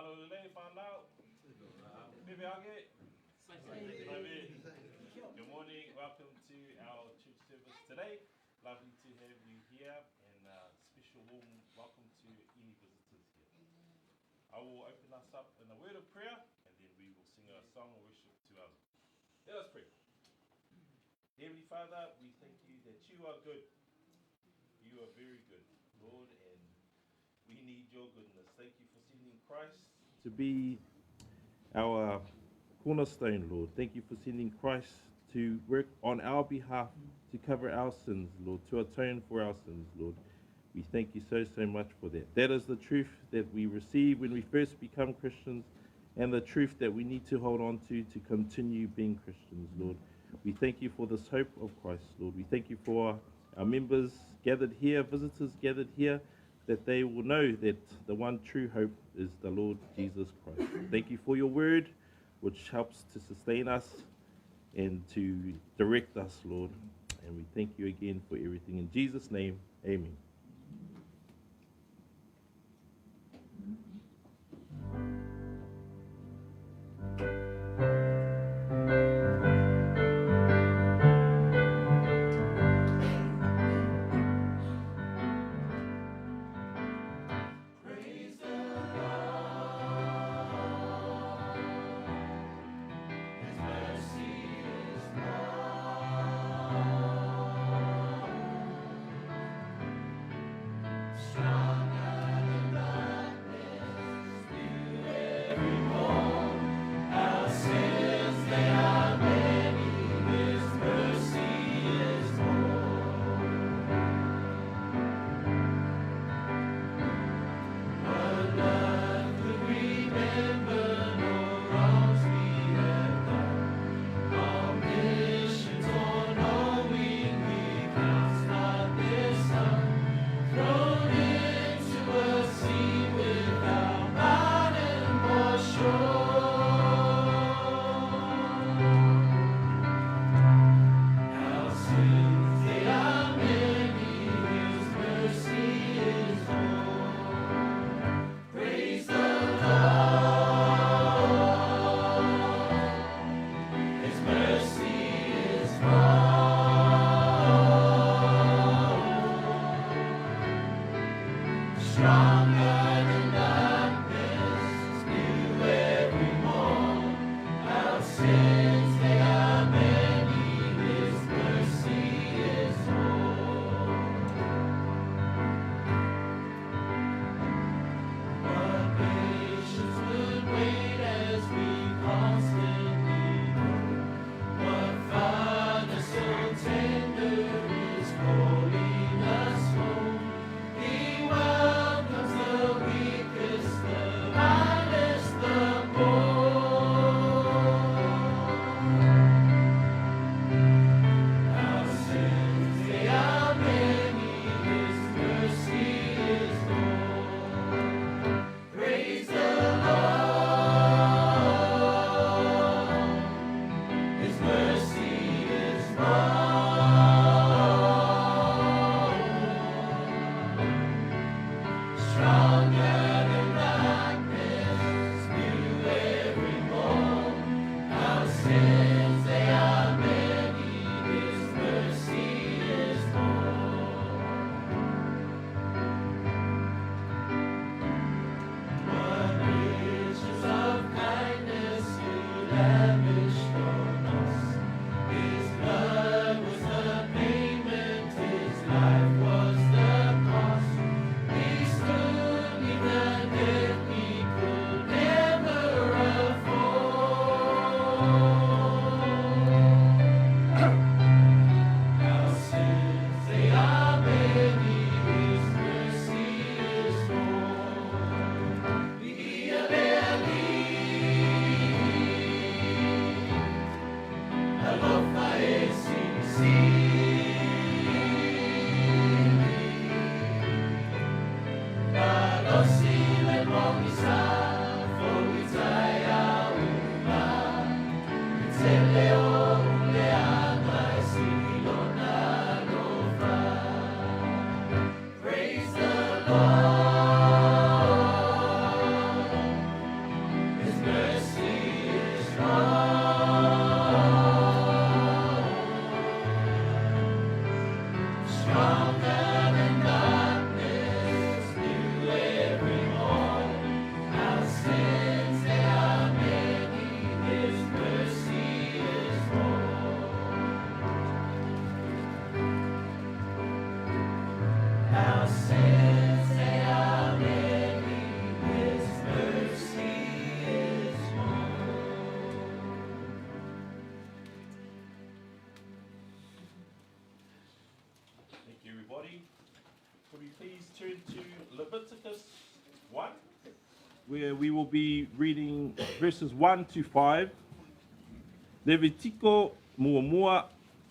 Malolele, whanau. Bibiage. Good morning, welcome to our church service today. Lovely to have you here, and special warm welcome to any visitors here. I will open us up in a word of prayer, and then we will sing a song of worship to our Lord. Let us pray. Heavenly Father, we thank you that you are good. You are very good, Lord, and we need your goodness. Thank you for sending Christ to be our cornerstone, Lord. Thank you for sending Christ to work on our behalf, to cover our sins, Lord, to atone for our sins, Lord. We thank you so much for that. That is the truth that we receive when we first become Christians, and the truth that we need to hold on to continue being Christians, Lord. We thank you for this hope of Christ, Lord. We thank you for our members gathered here, visitors gathered here, that they will know that the one true hope is the Lord Jesus Christ. Thank you for your word, which helps to sustain us and to direct us, Lord. And we thank you again for everything. In Jesus' name, amen. where we will be reading verses 1 to 5. Levitiko muamua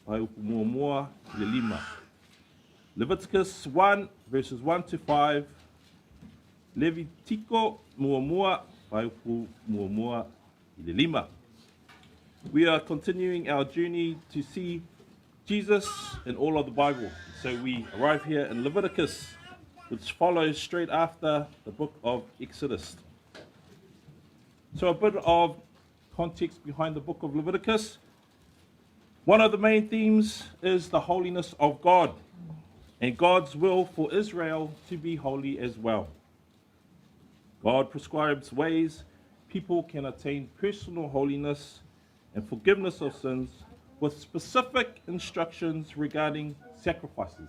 ai muamua le lima. Leviticus 1, verses 1 to 5. Levitiko muamua ai muamua le lima. We are continuing our journey to see Jesus in all of the Bible. So we arrive here in Leviticus, which follows straight after the book of Exodus. So a bit of context behind the book of Leviticus. One of the main themes is the holiness of God and God's will for Israel to be holy as well. God prescribes ways people can attain personal holiness and forgiveness of sins with specific instructions regarding sacrifices.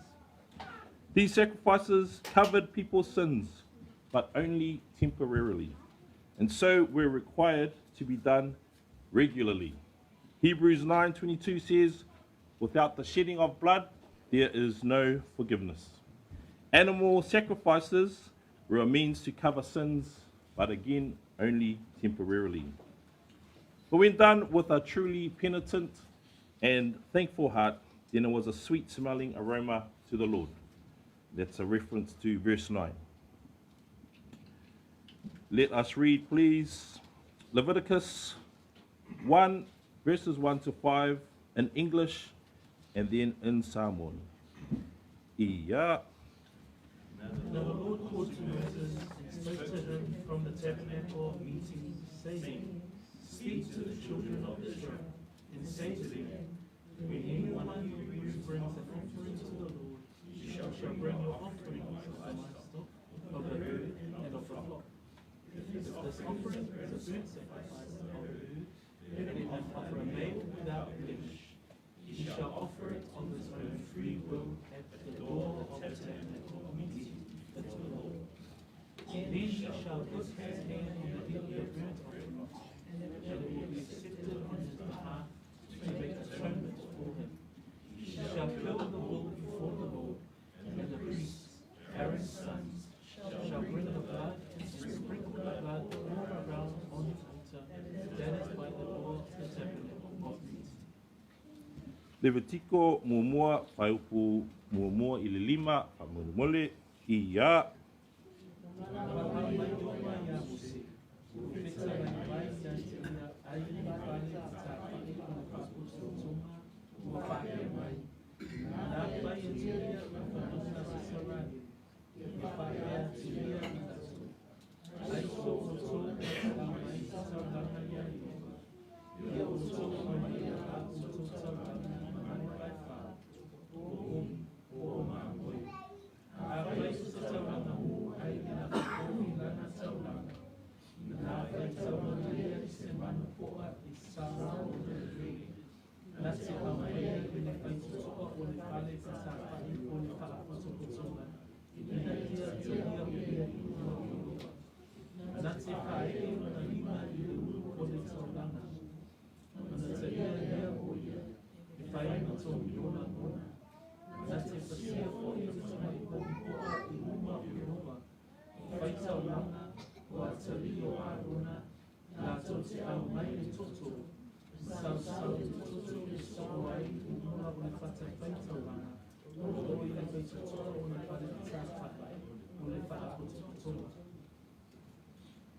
These sacrifices covered people's sins, but only temporarily, and so were required to be done regularly. Hebrews 9:22 says, "Without the shedding of blood, there is no forgiveness." Animal sacrifices were a means to cover sins, but again, only temporarily. But when done with a truly penitent and thankful heart, then it was a sweet-smelling aroma to the Lord. That's a reference to verse 9. Let us read, please, Leviticus 1, verses 1 to 5 in English and then in Samoan. Ia. Now the Lord called to Moses and spoke to him from the tabernacle of meeting, saying, "Speak to the children of Israel, and say to them, when any one of you brings an offering to the Lord, you shall bring your offering of the livestock, of the herd, and of the flock. If this offering is a burnt sacrifice of the herd, and of a male without blemish, he shall offer it of his own free will at the door of the tabernacle of meeting to the Lord. Then he shall put his hand on the daily burnt offering, and it will be accepted on his behalf to make atonement for him. He shall kill the bull before the Lord, and the priests, Aaron's sons, shall bring the blood and sprinkle the blood all around on the altar that is by the door of the tabernacle of meeting." Levitiko muamua whaiupu muamua i le lima whamurumole ia.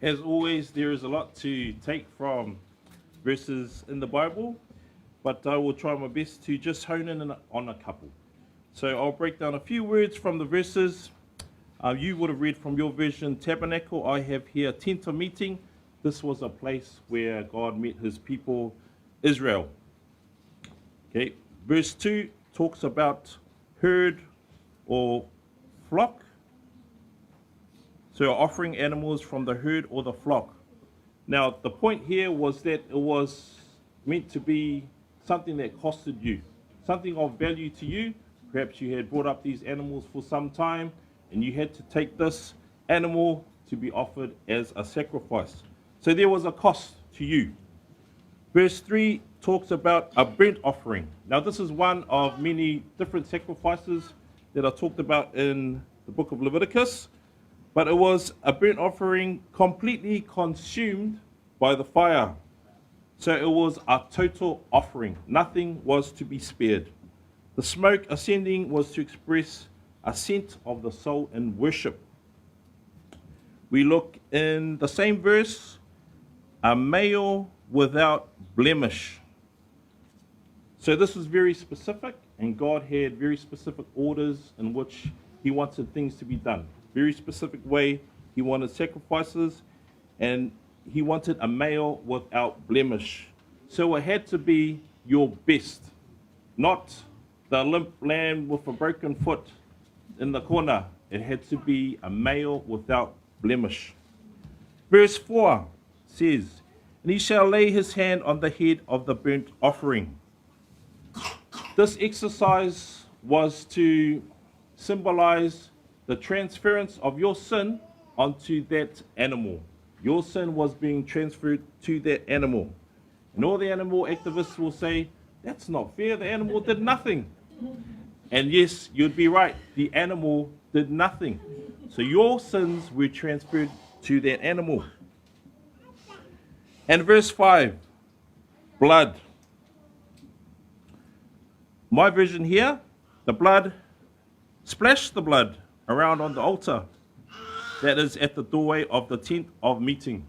As always, there is a lot to take from verses in the Bible, but I will try my best to just hone in on a couple. So I'll break down a few words from the verses. You would have read from your version, tabernacle. I have here tent of meeting. This was a place where God met his people, Israel. Okay, verse 2 talks about herd or flock. So offering animals from the herd or the flock. Now, the point here was that it was meant to be something that costed you, something of value to you. Perhaps you had brought up these animals for some time and you had to take this animal to be offered as a sacrifice. So there was a cost to you. Verse 3 talks about a burnt offering. Now, this is one of many different sacrifices that are talked about in the book of Leviticus. but it was a burnt offering completely consumed by the fire. So it was a total offering. Nothing was to be spared. The smoke ascending was to express a scent of the soul in worship. We look in the same verse, a male without blemish. So this is very specific, and God had very specific orders in which he wanted things to be done. Very specific way. He wanted sacrifices, and he wanted a male without blemish. So it had to be your best, not the limp lamb with a broken foot in the corner. It had to be a male without blemish. Verse 4 says, "And he shall lay his hand on the head of the burnt offering." This exercise was to symbolize the transference of your sin onto that animal. Your sin was being transferred to that animal. And all the animal activists will say, that's not fair, the animal did nothing. And yes, you'd be right, the animal did nothing. So your sins were transferred to that animal. And verse 5, blood. My version here, the blood, splash the blood around on the altar. That is at the doorway of the tent of meeting.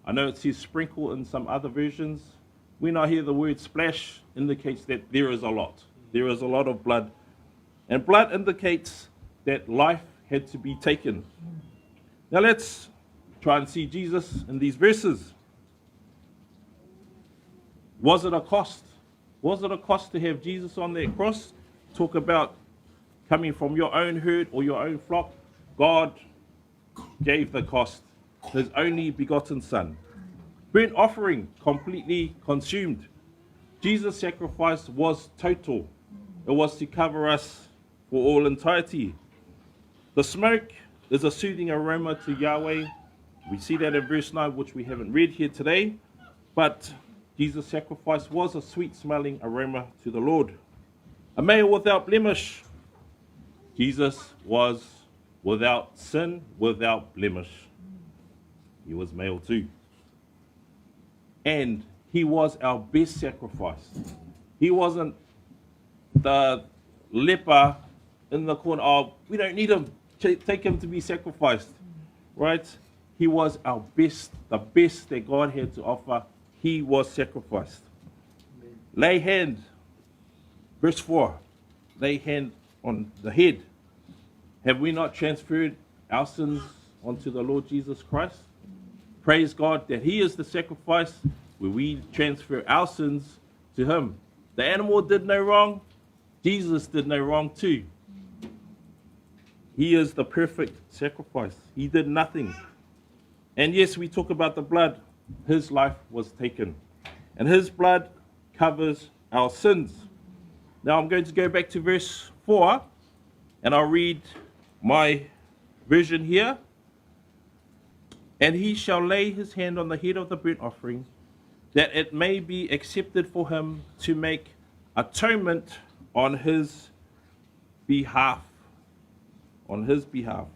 I know it says sprinkle in some other versions. When I hear the word splash, indicates that there is a lot. There is a lot of blood. And blood indicates that life had to be taken. Now let's try and see Jesus in these verses. Was it a cost? Was it a cost to have Jesus on that cross? Talk about coming from your own herd or your own flock. God gave the cost, his only begotten son. Burnt offering, completely consumed. Jesus' sacrifice was total. It was to cover us for all entirety. The smoke is a soothing aroma to Yahweh. We see that in verse 9, which we haven't read here today. But Jesus' sacrifice was a sweet-smelling aroma to the Lord. A male without blemish. Jesus was without sin, without blemish. He was male too. And he was our best sacrifice. He wasn't the leper in the corner. Oh, we don't need him. Take him to be sacrificed. Right? He was our best, the best that God had to offer. He was sacrificed. Amen. Lay hand. Verse 4. Lay hand on the head. Have we not transferred our sins onto the Lord Jesus Christ? Praise God that he is the sacrifice where we transfer our sins to him. The animal did no wrong. Jesus did no wrong too. He is the perfect sacrifice. He did nothing. And yes, we talk about the blood. His life was taken. And his blood covers our sins. Now I'm going to go back to verse 4 and I'll read my version here. And he shall lay his hand on the head of the burnt offering, that it may be accepted for him to make atonement on his behalf. On his behalf.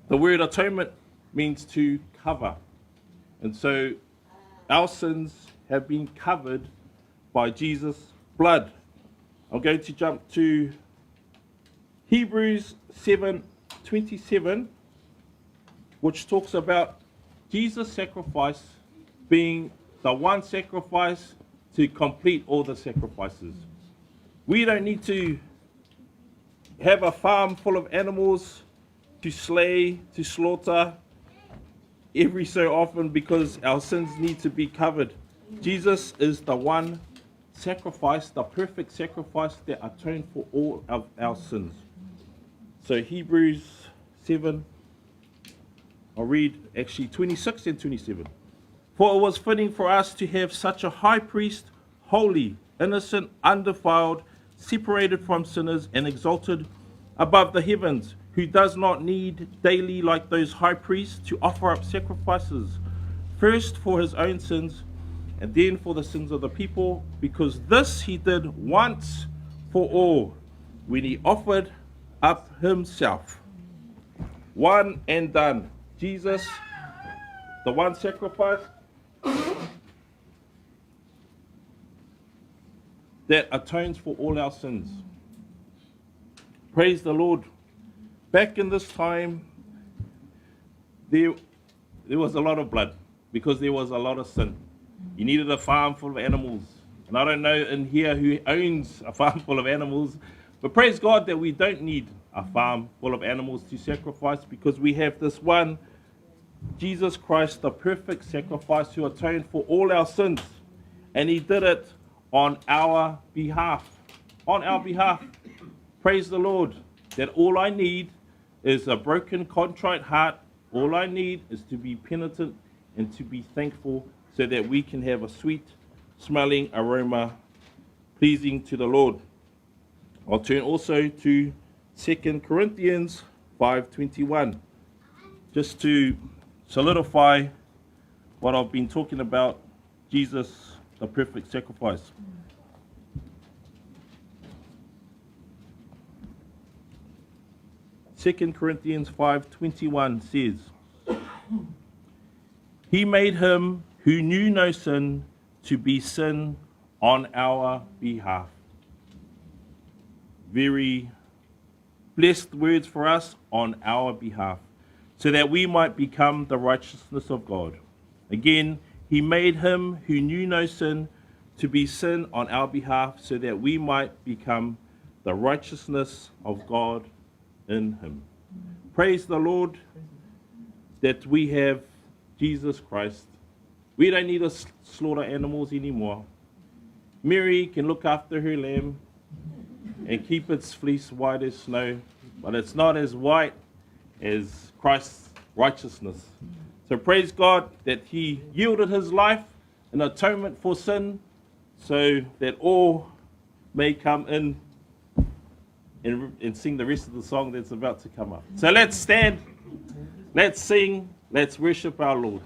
The word atonement means to cover. And so our sins have been covered by Jesus' blood. I'm going to jump to Hebrews 7:27, which talks about Jesus' sacrifice being the one sacrifice to complete all the sacrifices. We don't need to have a farm full of animals to slay, to slaughter every so often because our sins need to be covered. Jesus is the one sacrifice, the perfect sacrifice that atoned for all of our sins. So Hebrews 7, I'll read actually 26 and 27. For it was fitting for us to have such a high priest, holy, innocent, undefiled, separated from sinners and exalted above the heavens, who does not need daily, like those high priests, to offer up sacrifices, first for his own sins and then for the sins of the people, because this he did once for all, when he offered up himself. one and done. Jesus, the one sacrifice that atones for all our sins. Praise the Lord. Back in this time, there was a lot of blood because there was a lot of sin. You needed a farm full of animals. And I don't know in here who owns a farm full of animals, but praise God that we don't need a farm full of animals to sacrifice, because we have this one, Jesus Christ, the perfect sacrifice, who atoned for all our sins. And he did it on our behalf. On our behalf. Praise the Lord, that all I need is a broken, contrite heart. All I need is to be penitent and to be thankful, so that we can have a sweet smelling aroma pleasing to the Lord. I'll turn also to 2 Corinthians 5:21, just to solidify what I've been talking about, Jesus, the perfect sacrifice. Second Corinthians 5:21 says, He made him who knew no sin to be sin on our behalf. Very blessed words for us, on our behalf, so that we might become the righteousness of God. Again, he made him who knew no sin to be sin on our behalf, so that we might become the righteousness of God in him. Praise the Lord that we have Jesus Christ. We don't need to slaughter animals anymore. Mary can look after her lamb and keep its fleece white as snow, but it's not as white as Christ's righteousness. So praise God that he yielded his life in atonement for sin, so that all may come in and sing the rest of the song that's about to come up. So let's stand, let's sing, let's worship our Lord.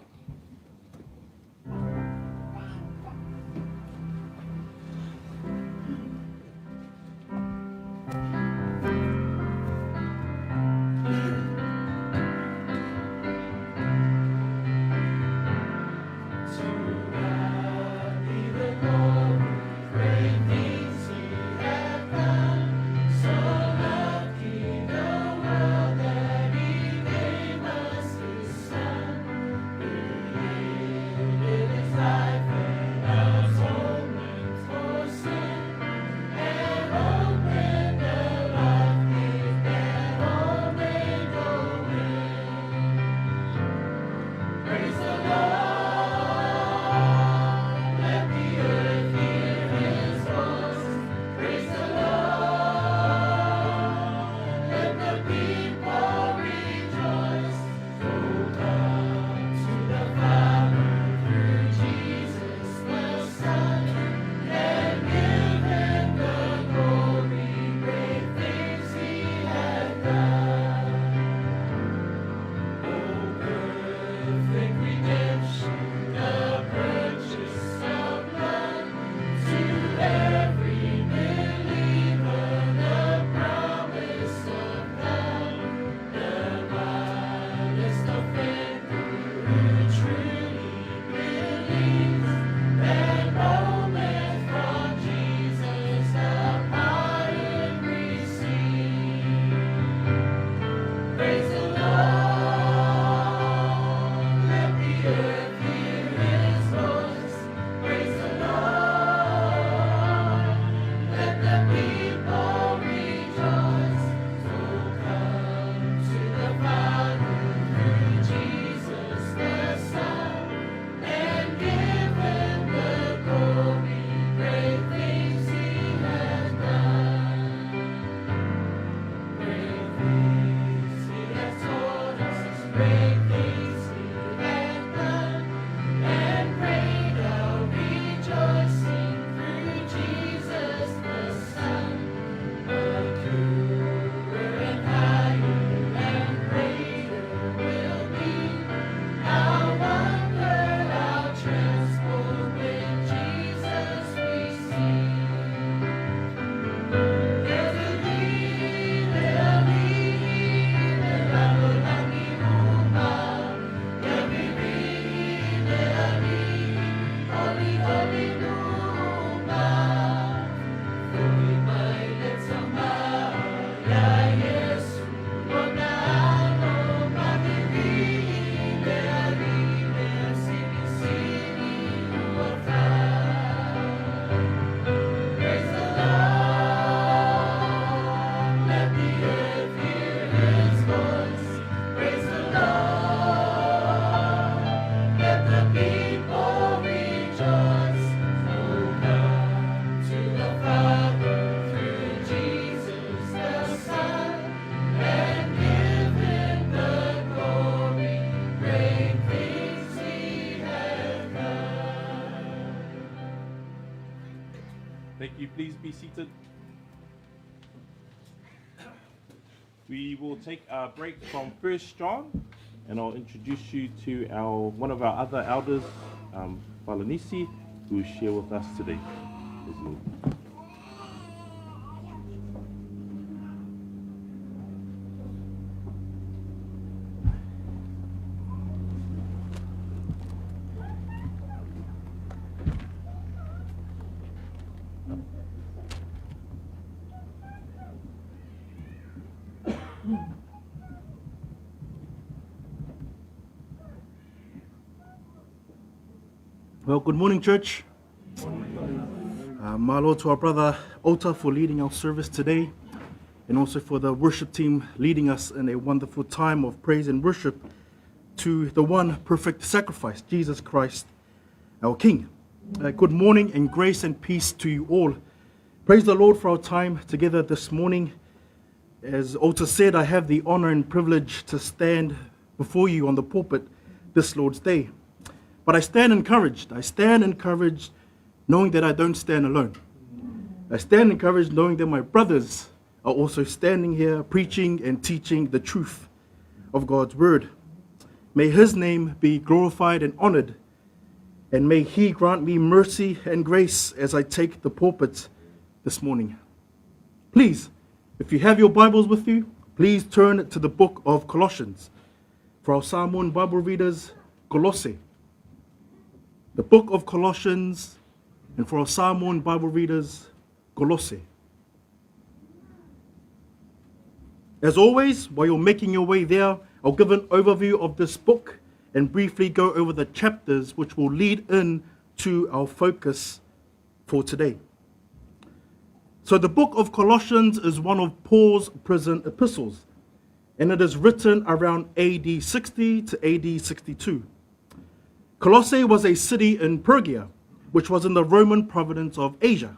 Thank you. Please be seated. We will take a break from 1 John, and I'll introduce you to one of our other elders, Falanisi, who will share with us today. Praise the Lord. Well, good morning, church. Mahalo to our brother Ota for leading our service today, and also for the worship team leading us in a wonderful time of praise and worship to the one perfect sacrifice, Jesus Christ, our King. Good morning and grace and peace to you all. Praise the Lord for our time together this morning. As Ota said, I have the honor and privilege to stand before you on the pulpit this Lord's Day. But I stand encouraged. I stand encouraged knowing that I don't stand alone. I stand encouraged knowing that my brothers are also standing here preaching and teaching the truth of God's word. May his name be glorified and honored, and may he grant me mercy and grace as I take the pulpit this morning. Please, if you have your Bibles with you, please turn to the book of Colossians. For our Samoan Bible readers, Colossae. The book of Colossians, and for our Samoan Bible readers, Colossae. As always, while you're making your way there, I'll give an overview of this book and briefly go over the chapters which will lead in to our focus for today. So the book of Colossians is one of Paul's prison epistles, and it is written around AD 60 to AD 62. Colossae was a city in Phrygia, which was in the Roman province of Asia.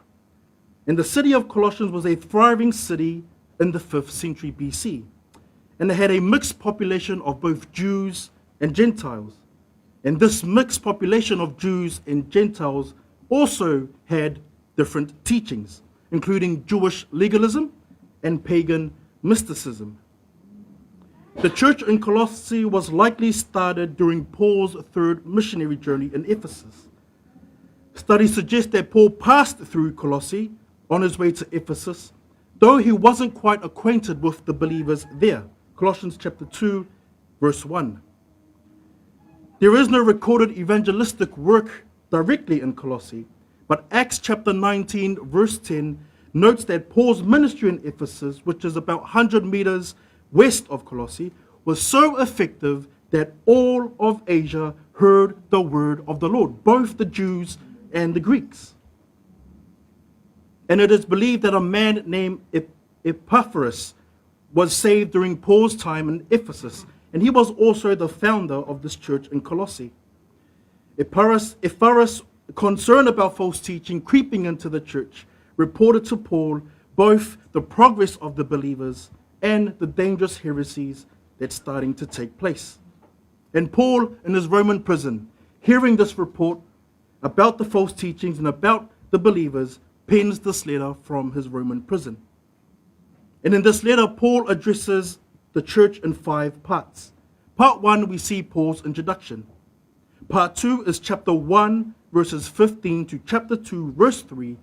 And the city of Colossians was a thriving city in the 5th century BC. And they had a mixed population of both Jews and Gentiles. And this mixed population of Jews and Gentiles also had different teachings, including Jewish legalism and pagan mysticism. The church in Colossae was likely started during Paul's third missionary journey in Ephesus. Studies suggest that Paul passed through Colossae on his way to Ephesus, though he wasn't quite acquainted with the believers there. Colossians chapter 2, verse 1. There is no recorded evangelistic work directly in Colossae, but Acts chapter 19, verse 10 notes that Paul's ministry in Ephesus, which is about 100 meters west of Colossae, was so effective that all of Asia heard the word of the Lord, both the Jews and the Greeks. And it is believed that a man named Epaphras was saved during Paul's time in Ephesus, and he was also the founder of this church in Colossae. Epaphras, concerned about false teaching creeping into the church, reported to Paul both the progress of the believers and the dangerous heresies that's starting to take place. And Paul, in his Roman prison, hearing this report about the false teachings and about the believers, pens this letter from his Roman prison. And in this letter, Paul addresses the church in 5 parts. Part 1, we see Paul's introduction. Part 2 is chapter 1, verses 15 to chapter 2, verse 3.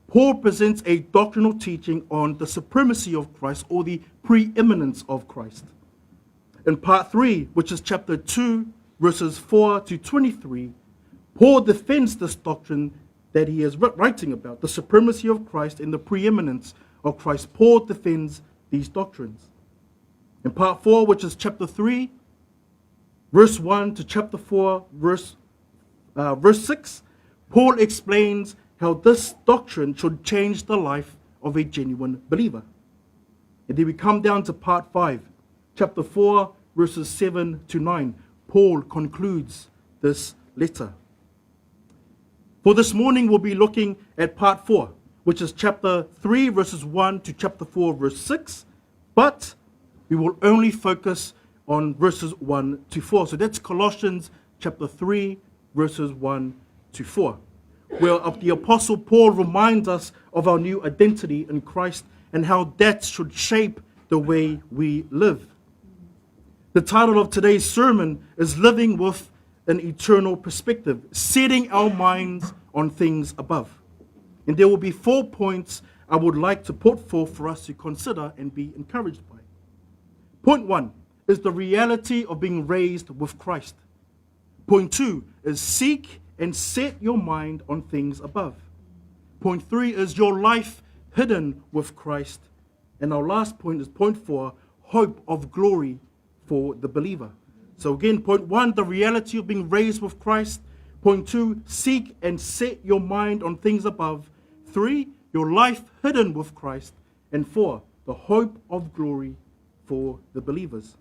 Paul presents a doctrinal teaching on the supremacy of Christ, or the preeminence of Christ. In part 3, which is chapter 2, verses 4 to 23, Paul defends this doctrine that he is writing about, the supremacy of Christ and the preeminence of Christ. Paul defends these doctrines. In part 4, which is chapter 3, verse 1 to chapter 4, verse 6, Paul explains how this doctrine should change the life of a genuine believer. And then we come down to part 5, chapter 4, verses 7 to 9. Paul concludes this letter. For this morning, we'll be looking at part 4, which is chapter 3, verses 1 to chapter 4, verse 6. But we will only focus on verses 1 to 4. So that's Colossians chapter 3, verses 1 to 4. where the Apostle Paul reminds us of our new identity in Christ and how that should shape the way we live. The title of today's sermon is Living with an Eternal Perspective, setting our minds on things above. And there will be 4 points I would like to put forth for us to consider and be encouraged by. Point 1 is the reality of being raised with Christ. Point 2 is seek and set your mind on things above. Point 3 is your life hidden with Christ. And our last point is point 4, hope of glory for the believer. So again, point 1, the reality of being raised with Christ. Point 2, seek and set your mind on things above. 3, your life hidden with Christ. And 4, the hope of glory for the believers.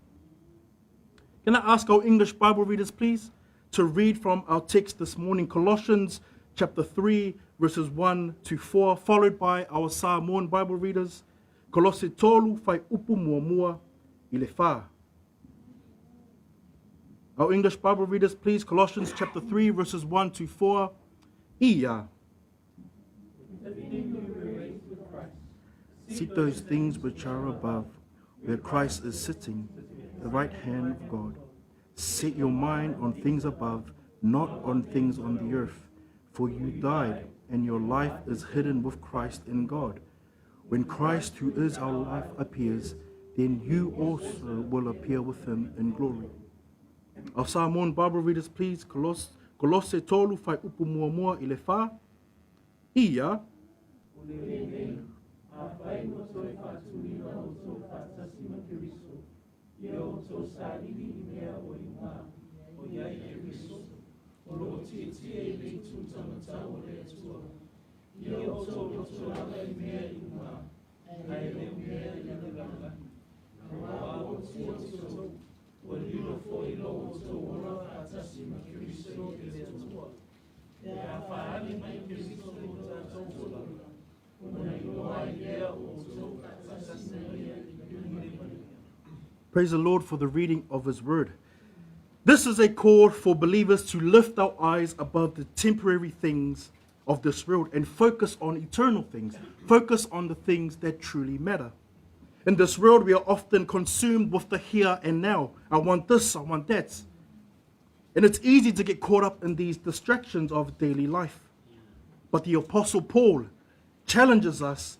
Can I ask our English Bible readers, please, to read from our text this morning, Colossians chapter 3, verses 1 to 4, followed by our Samoan Bible readers, Kolosi tolu fai upu mua mua I le wha. Our English Bible readers, please, Colossians chapter 3, verses 1 to 4. Ia. Seek those things which are above, where Christ is sitting, at the right hand of God. Set your mind on things above, not on things on the earth. For you died, and your life is hidden with Christ in God. When Christ, who is our life, appears, then you also will appear with him in glory. Our Samoan Bible readers, please, Kolosse tolu fai upu mua mua I le wha. Ia. Praise the Lord for the reading of his word. This is a call for believers to lift our eyes above the temporary things of this world and focus on eternal things, focus on the things that truly matter. In this world, we are often consumed with the here and now. I want this, I want that. And it's easy to get caught up in these distractions of daily life. But the Apostle Paul challenges us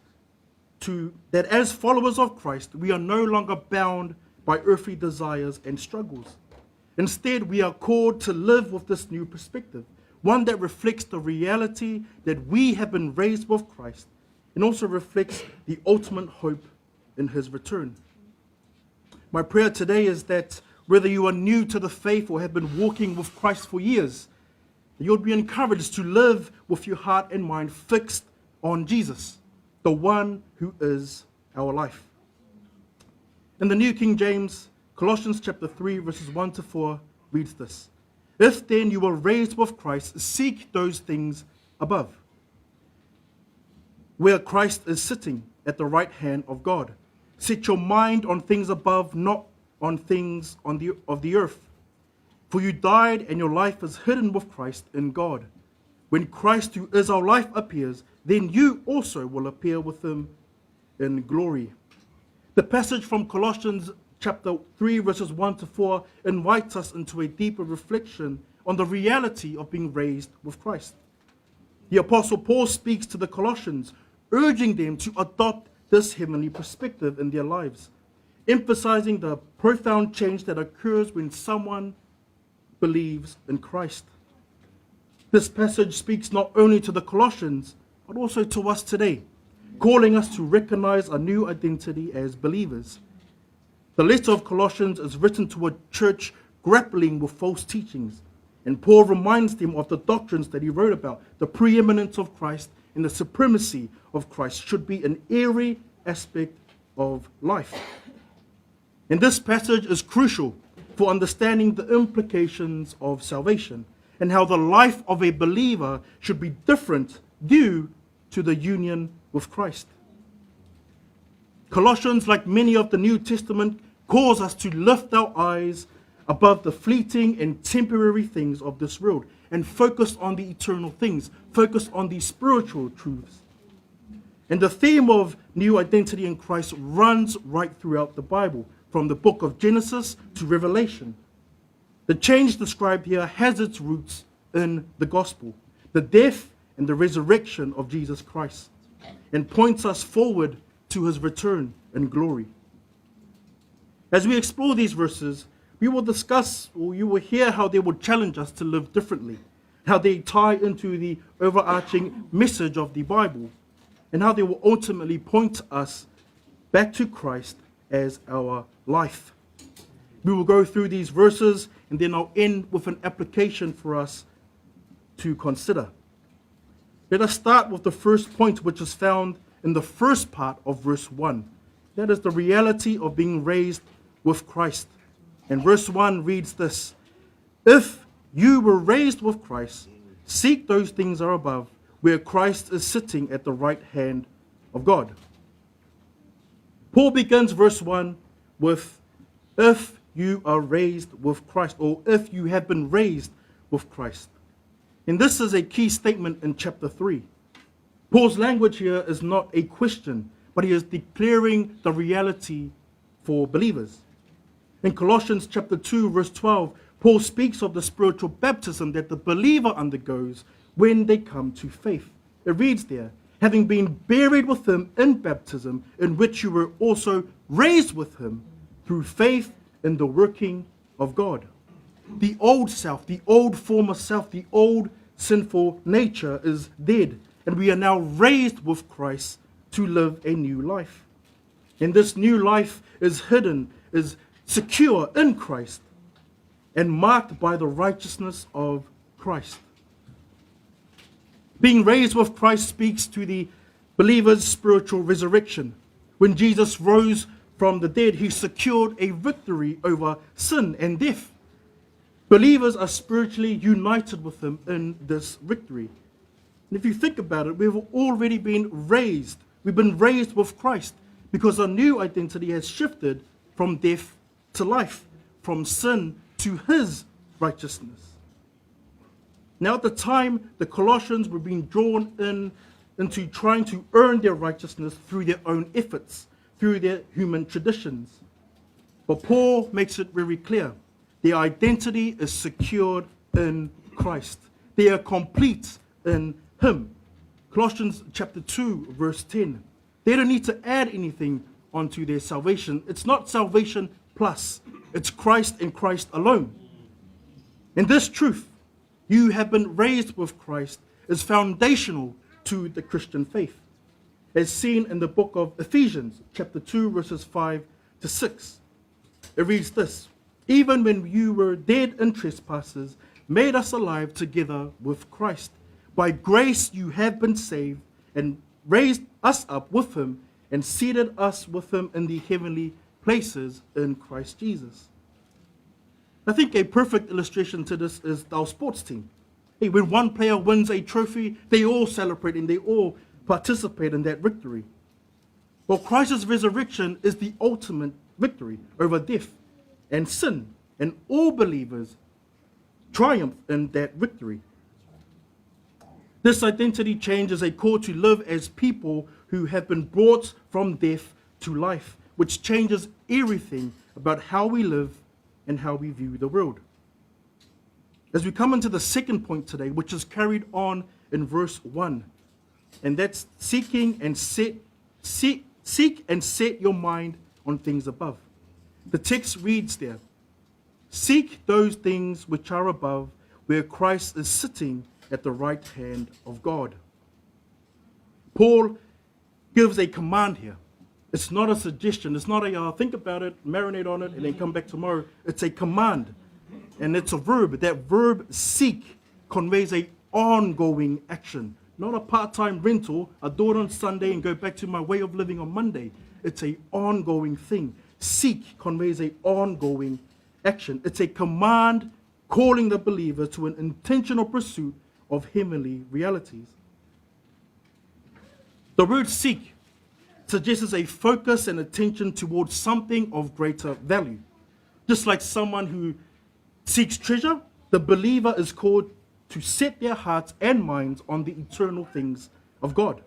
to that as followers of Christ, we are no longer bound by earthly desires and struggles. Instead, we are called to live with this new perspective, one that reflects the reality that we have been raised with Christ and also reflects the ultimate hope in his return. My prayer today is that whether you are new to the faith or have been walking with Christ for years, you'll be encouraged to live with your heart and mind fixed on Jesus, the one who is our life. In the New King James, Colossians chapter 3, verses 1 to 4 reads this. If then you were raised with Christ, seek those things above, where Christ is sitting at the right hand of God. Set your mind on things above, not on things of the earth. For you died, and your life is hidden with Christ in God. When Christ, who is our life, appears, then you also will appear with him in glory. The passage from Colossians chapter 3, verses 1 to 4 invites us into a deeper reflection on the reality of being raised with Christ. The Apostle Paul speaks to the Colossians, urging them to adopt this heavenly perspective in their lives, emphasizing the profound change that occurs when someone believes in Christ. This passage speaks not only to the Colossians, but also to us today, calling us to recognize a new identity as believers. The letter of Colossians is written to a church grappling with false teachings, and Paul reminds them of the doctrines that he wrote about. The preeminence of Christ and the supremacy of Christ should be an every aspect of life. And this passage is crucial for understanding the implications of salvation and how the life of a believer should be different due to the union with Christ. Colossians, like many of the New Testament, calls us to lift our eyes above the fleeting and temporary things of this world and focused on the eternal things, focused on the spiritual truths. And the theme of new identity in Christ runs right throughout the Bible, from the book of Genesis to Revelation. The change described here has its roots in the gospel, the death and the resurrection of Jesus Christ, and points us forward to his return in glory. As we explore these verses, we will discuss, or you will hear, how they will challenge us to live differently, how they tie into the overarching message of the Bible, and how they will ultimately point us back to Christ as our life. We will go through these verses, and then I'll end with an application for us to consider. Let us start with the first point, which is found in the first part of verse 1. That is the reality of being raised with Christ. And verse 1 reads this: "If you were raised with Christ, seek those things are above, where Christ is sitting at the right hand of God." Paul begins verse 1 with, "If you are raised with Christ," or "if you have been raised with Christ." And this is a key statement in chapter 3. Paul's language here is not a question, but he is declaring the reality for believers. In Colossians chapter 2, verse 12, Paul speaks of the spiritual baptism that the believer undergoes when they come to faith. It reads there, "Having been buried with him in baptism, in which you were also raised with him through faith in the working of God." The old self, the old former self, the old sinful nature is dead, and we are now raised with Christ to live a new life. And this new life is hidden, is secure in Christ, and marked by the righteousness of Christ. Being raised with Christ speaks to the believer's spiritual resurrection. When Jesus rose from the dead, he secured a victory over sin and death. Believers are spiritually united with him in this victory. And if you think about it, we've already been raised. We've been raised with Christ because our new identity has shifted from death to life, from sin to his righteousness. Now, at the time, the Colossians were being drawn into trying to earn their righteousness through their own efforts, through their human traditions. But Paul makes it very clear. Their identity is secured in Christ. They are complete in him. Colossians chapter 2, verse 10. They don't need to add anything onto their salvation. It's not salvation plus. It's Christ and Christ alone. And this truth, you have been raised with Christ, is foundational to the Christian faith, as seen in the book of Ephesians, chapter 2, verses 5 to 6. It reads this: "Even when you were dead in trespasses, made us alive together with Christ. By grace you have been saved, and raised us up with him, and seated us with him in the heavenly places in Christ Jesus." I think a perfect illustration to this is our sports team. Hey, when one player wins a trophy, they all celebrate and they all participate in that victory. Well, Christ's resurrection is the ultimate victory over death and sin, and all believers triumph in that victory. This identity change is a call to live as people who have been brought from death to life, which changes everything about how we live and how we view the world. As we come into the second point today, which is carried on in verse 1, and that's seek and set your mind on things above. The text reads there, "Seek those things which are above, where Christ is sitting at the right hand of God." Paul gives a command here. It's not a suggestion. It's not a think about it, marinate on it, and then come back tomorrow. It's a command, and it's a verb. That verb, seek, conveys a ongoing action, not a part-time rental. I do it on Sunday and go back to my way of living on Monday. It's a ongoing thing. Seek conveys a ongoing action. It's a command calling the believer to an intentional pursuit of heavenly realities. The word seek suggests a focus and attention towards something of greater value. Just like someone who seeks treasure, the believer is called to set their hearts and minds on the eternal things of God.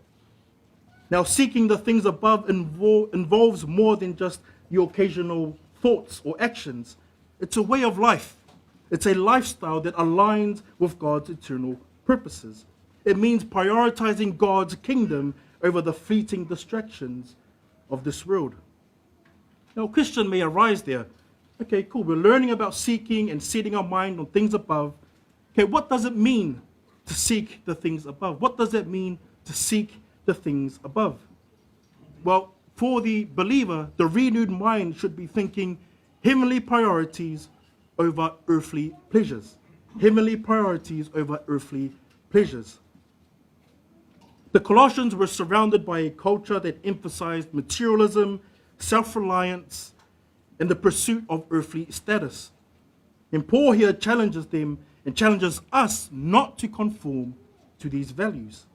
Now, seeking the things above involves more than just your occasional thoughts or actions. It's a way of life. It's a lifestyle that aligns with God's eternal purposes. It means prioritizing God's kingdom over the fleeting distractions of this world. Now, a question may arise there. Okay, cool. We're learning about seeking and setting our mind on things above. Okay, what does it mean to seek the things above? What does it mean to seek the things above? Well, for the believer, the renewed mind should be thinking heavenly priorities over earthly pleasures. Heavenly priorities over earthly pleasures. The Colossians were surrounded by a culture that emphasized materialism, self-reliance, and the pursuit of earthly status. And Paul here challenges them and challenges us not to conform to these values.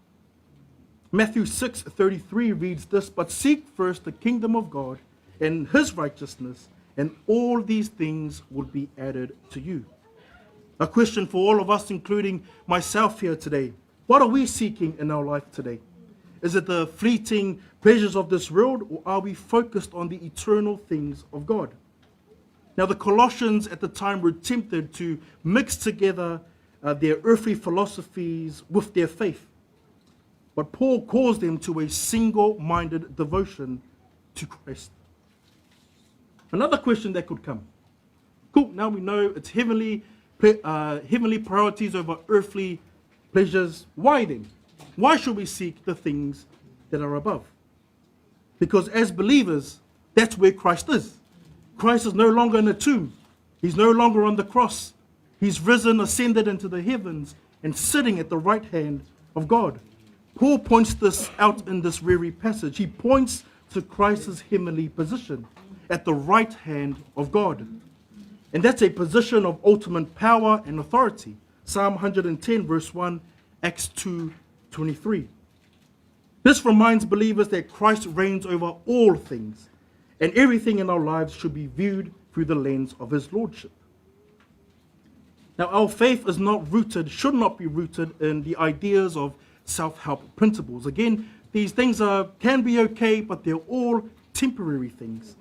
Matthew 6:33 reads this, "But seek first the kingdom of God and his righteousness, and all these things will be added to you." A question for all of us, including myself here today. What are we seeking in our life today? Is it the fleeting pleasures of this world, or are we focused on the eternal things of God? Now, the Colossians at the time were tempted to mix together their earthly philosophies with their faith. But Paul calls them to a single-minded devotion to Christ. Another question that could come. Cool, now we know it's heavenly priorities over earthly pleasures. Why then? Why should we seek the things that are above? Because as believers, that's where Christ is. Christ is no longer in a tomb. He's no longer on the cross. He's risen, ascended into the heavens, and sitting at the right hand of God. Paul points this out in this very passage. He points to Christ's heavenly position at the right hand of God. And that's a position of ultimate power and authority. Psalm 110 verse 1, Acts 2:23. This reminds believers that Christ reigns over all things, and everything in our lives should be viewed through the lens of his lordship. Now, our faith is not rooted, should not be rooted in the ideas of self-help principles. Again, these things can be okay, but they're all temporary things.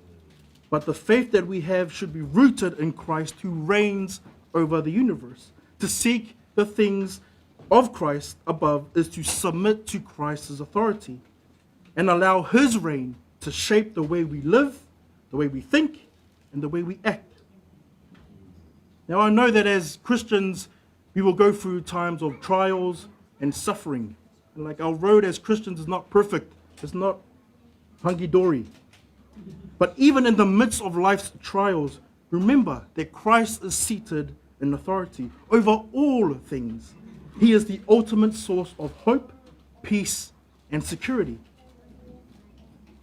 But the faith that we have should be rooted in Christ, who reigns over the universe. To seek the things of Christ above is to submit to Christ's authority and allow his reign to shape the way we live, the way we think, and the way we act. Now, I know that as Christians, we will go through times of trials and suffering. And like, our road as Christians is not perfect. It's not hunky-dory. But even in the midst of life's trials, remember that Christ is seated in authority over all things. He is the ultimate source of hope, peace, and security.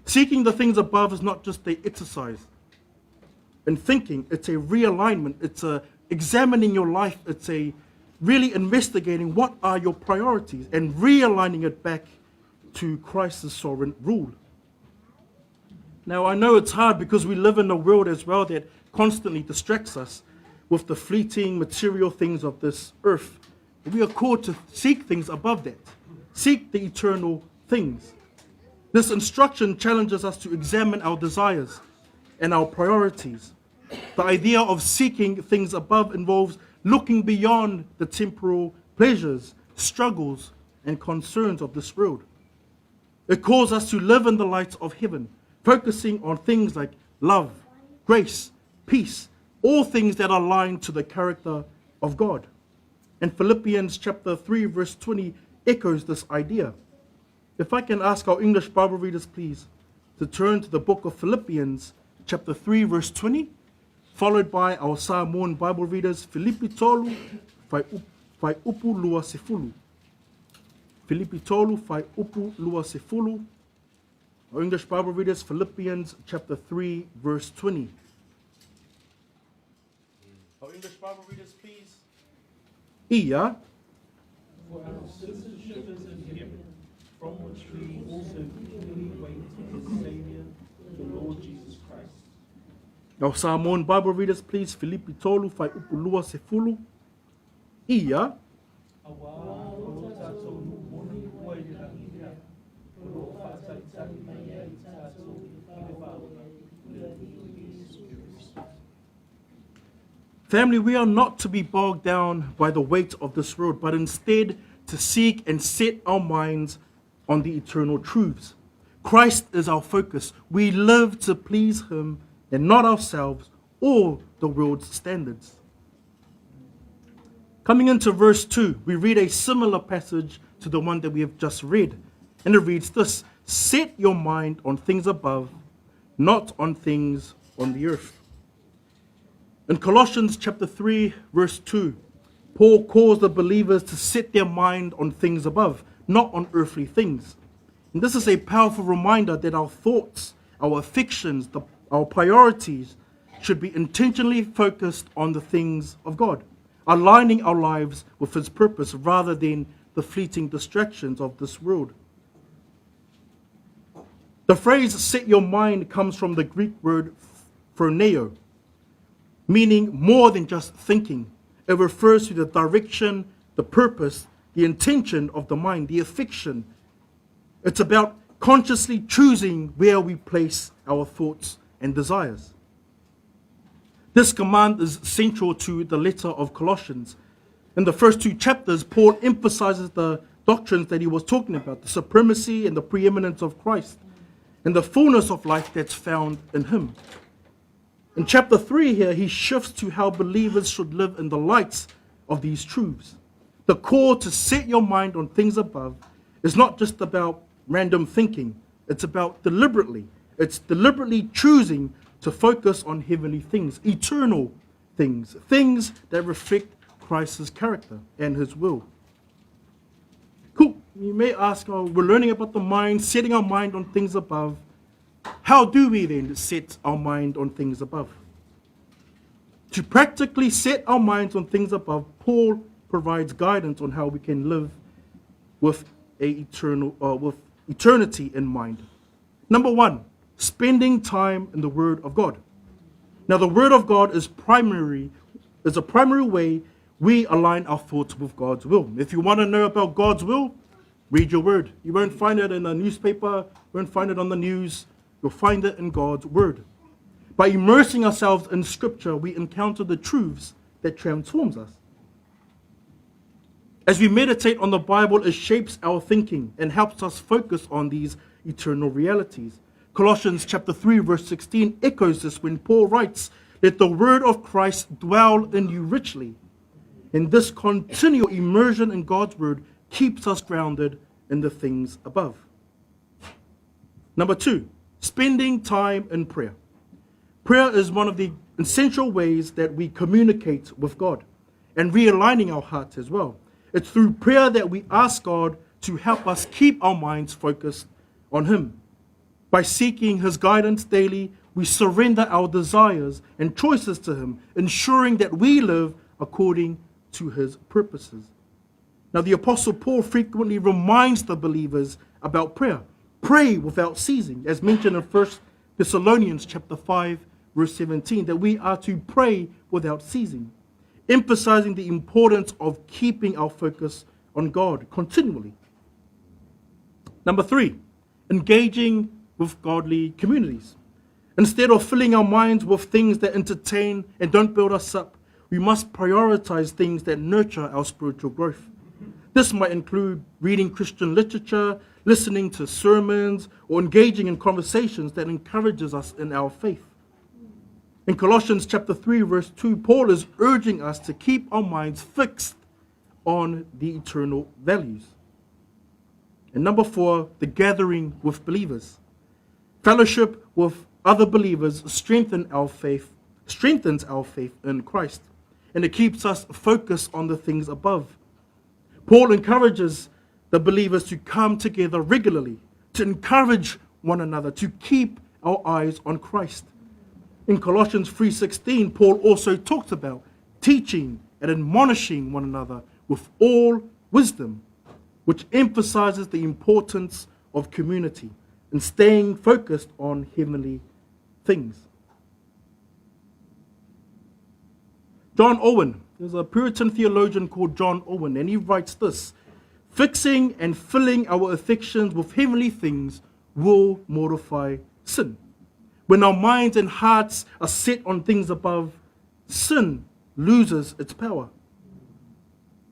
Seeking the things above is not just an exercise in thinking. It's a realignment. It's a examining your life. It's a really investigating what are your priorities and realigning it back to Christ's sovereign rule. Now, I know it's hard because we live in a world as well that constantly distracts us with the fleeting material things of this earth. We are called to seek things above that. Seek the eternal things. This instruction challenges us to examine our desires and our priorities. The idea of seeking things above involves looking beyond the temporal pleasures, struggles, and concerns of this world. It calls us to live in the light of heaven, focusing on things like love, grace, peace, all things that align to the character of God. And Philippians chapter 3 verse 20 echoes this idea. If I can ask our English Bible readers, please, to turn to the book of Philippians chapter 3 verse 20, followed by our Samoan Bible readers, Filipi tolu fai upu lua sefulu. Filipi tolu fai upu lua sefulu. Our English Bible readers, Philippians chapter 3 verse 20. Our English Bible readers, please. Ia, For our citizenship is in heaven, from which we also eagerly wait for the Savior, the Lord Jesus Christ. our Samoan Bible readers, please. Filipi tolu fai upu lua sefulu. Ia, Awa o tātou moni ua I rangi mea. Oro whātaitari mai ai tātou I le wāunga. Lea ni o Yesu Christ. Family, we are not to be bogged down by the weight of this world, but instead to seek and set our minds on the eternal truths. Christ is our focus. We live to please Him and not ourselves or the world's standards. Coming into verse 2, we read a similar passage to the one that we have just read. And it reads this: set your mind on things above, not on things on the earth. In Colossians chapter 3, verse 2, Paul calls the believers to set their mind on things above, not on earthly things. And this is a powerful reminder that our thoughts, our affections, our priorities should be intentionally focused on the things of God, aligning our lives with His purpose rather than the fleeting distractions of this world. The phrase set your mind comes from the Greek word phroneo, meaning more than just thinking. It refers to the direction, the purpose, the intention of the mind, the affection. It's about consciously choosing where we place our thoughts and desires. This command is central to the letter of Colossians. In the first 2 chapters, Paul emphasizes the doctrines that he was talking about, the supremacy and the preeminence of Christ, and the fullness of life that's found in Him. In chapter 3 here, he shifts to how believers should live in the light of these truths. The call to set your mind on things above is not just about random thinking. It's about deliberately. It's deliberately choosing to focus on heavenly things, eternal things, things that reflect Christ's character and His will. Cool. You may ask, we're learning about the mind, setting our mind on things above. How do we then set our mind on things above? To practically set our minds on things above, Paul provides guidance on how we can live with eternity in mind. Number 1, spending time in the Word of God. Now, the Word of God is a primary way we align our thoughts with God's will. If you want to know about God's will, read your Word. You won't find it in a newspaper, you won't find it on the news. You'll find it in God's Word. By immersing ourselves in Scripture, we encounter the truths that transforms us. As we meditate on the Bible, it shapes our thinking and helps us focus on these eternal realities. Colossians chapter 3, verse 16 echoes this when Paul writes, "Let the word of Christ dwell in you richly." And this continual immersion in God's Word keeps us grounded in the things above. Number 2, spending time in prayer. Prayer is one of the essential ways that we communicate with God and realigning our hearts as well. It's through prayer that we ask God to help us keep our minds focused on Him. By seeking His guidance daily, we surrender our desires and choices to Him, ensuring that we live according to His purposes. Now, the Apostle Paul frequently reminds the believers about prayer. Pray without ceasing, as mentioned in 1 Thessalonians chapter 5, verse 17, that we are to pray without ceasing, emphasizing the importance of keeping our focus on God continually. Number 3, engaging with godly communities. Instead of filling our minds with things that entertain and don't build us up, we must prioritize things that nurture our spiritual growth. This might include reading Christian literature, listening to sermons, or engaging in conversations that encourages us in our faith. In Colossians chapter 3, verse 2, Paul is urging us to keep our minds fixed on the eternal values. And number 4, the gathering with believers. Fellowship with other believers strengthens our faith in Christ, and it keeps us focused on the things above. Paul encourages the believers to come together regularly, to encourage one another, to keep our eyes on Christ. In Colossians 3:16, Paul also talks about teaching and admonishing one another with all wisdom, which emphasizes the importance of community and staying focused on heavenly things. John Owen, there's a Puritan theologian called John Owen, and he writes this: fixing and filling our affections with heavenly things will mortify sin. When our minds and hearts are set on things above, sin loses its power.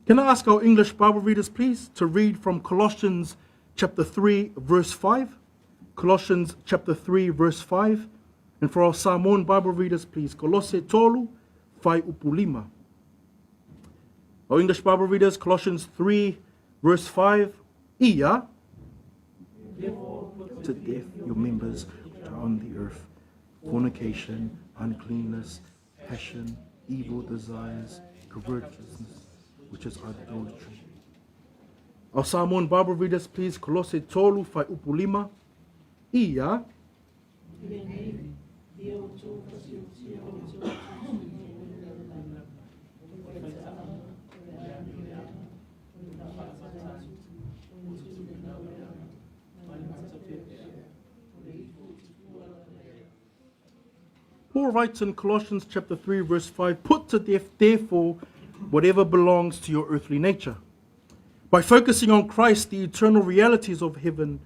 Can I ask our English Bible readers, please, to read from Colossians chapter 3, verse 5? Colossians chapter 3, verse 5. And for our Samoan Bible readers, please, Kolosse tolu, whai upu lima. Our English Bible readers, Colossians 3, verse 5. Ia, to death your members which are on the earth: fornication, uncleanness, passion, evil desires, covetousness, which is idolatry. Our Samoan Bible readers, please, Kolosse tolu, whai upu lima. Ia, Paul writes in Colossians chapter 3, verse 5, put to death, therefore, whatever belongs to your earthly nature. By focusing on Christ, the eternal realities of heaven,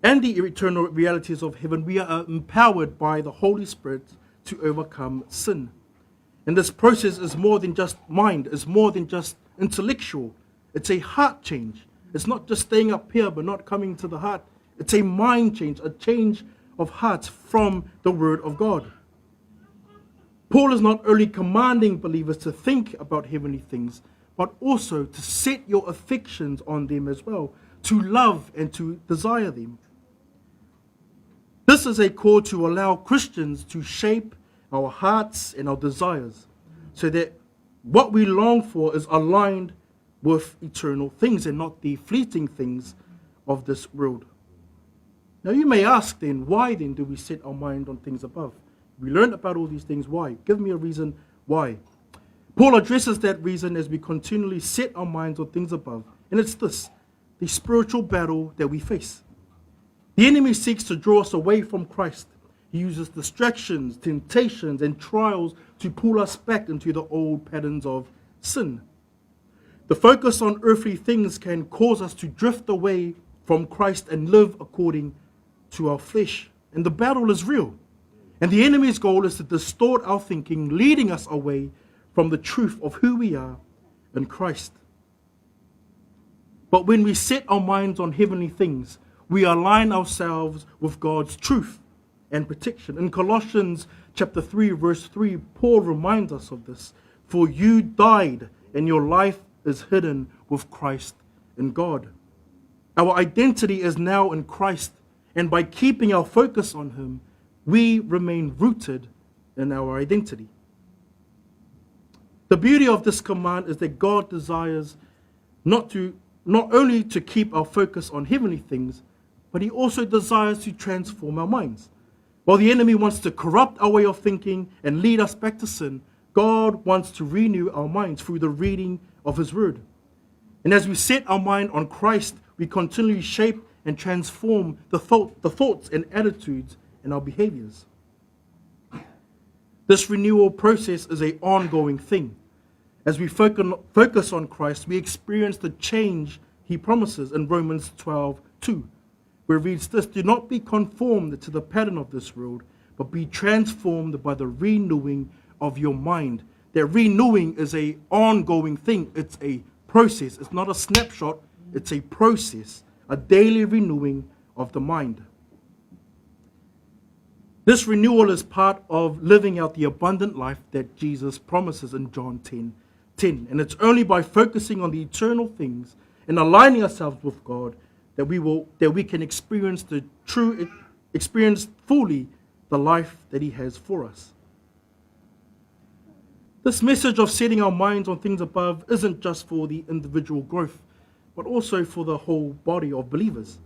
we are empowered by the Holy Spirit to overcome sin. And this process is more than just mind, it's more than just intellectual. It's a heart change. It's not just staying up here but not coming to the heart. It's a mind change, a change of hearts from the Word of God. Paul is not only commanding believers to think about heavenly things, but also to set your affections on them as well, to love and to desire them. This is a call to allow Christians to shape our hearts and our desires so that what we long for is aligned with eternal things and not the fleeting things of this world. Now you may ask then, why then do we set our mind on things above? We learned about all these things. Why? Give me a reason why. Paul addresses that reason as we continually set our minds on things above. And it's this: the spiritual battle that we face. The enemy seeks to draw us away from Christ. He uses distractions, temptations, and trials to pull us back into the old patterns of sin. The focus on earthly things can cause us to drift away from Christ and live according to our flesh. And the battle is real. And the enemy's goal is to distort our thinking, leading us away from the truth of who we are in Christ. But when we set our minds on heavenly things, we align ourselves with God's truth and protection. In Colossians chapter 3, verse 3, Paul reminds us of this. For you died, and your life is hidden with Christ in God. Our identity is now in Christ, and by keeping our focus on Him, we remain rooted in our identity. The beauty of this command is that God desires not only to keep our focus on heavenly things, but He also desires to transform our minds. While the enemy wants to corrupt our way of thinking and lead us back to sin, God wants to renew our minds through the reading of His Word. And as we set our mind on Christ, we continually shape and transform the thoughts and attitudes and our behaviors. This renewal process is an ongoing thing. As we focus on Christ, we experience the change He promises in Romans 12:2, where it reads this: do not be conformed to the pattern of this world, but be transformed by the renewing of your mind. That renewing is an ongoing thing. It's a process. It's not a snapshot. It's a process, a daily renewing of the mind. This renewal is part of living out the abundant life that Jesus promises in John 10:10. And it's only by focusing on the eternal things and aligning ourselves with God that we can experience fully the life that He has for us. This message of setting our minds on things above isn't just for the individual growth, but also for the whole body of believers.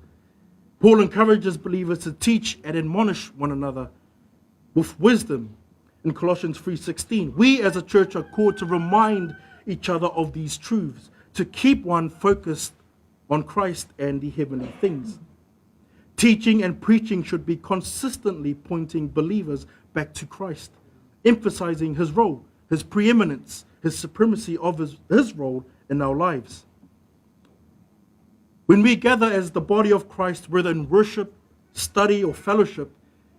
Paul encourages believers to teach and admonish one another with wisdom. In Colossians 3:16, we as a church are called to remind each other of these truths, to keep one focused on Christ and the heavenly things. Teaching and preaching should be consistently pointing believers back to Christ, emphasizing His role, his preeminence, his supremacy of his role in our lives. When we gather as the body of Christ, whether in worship, study, or fellowship,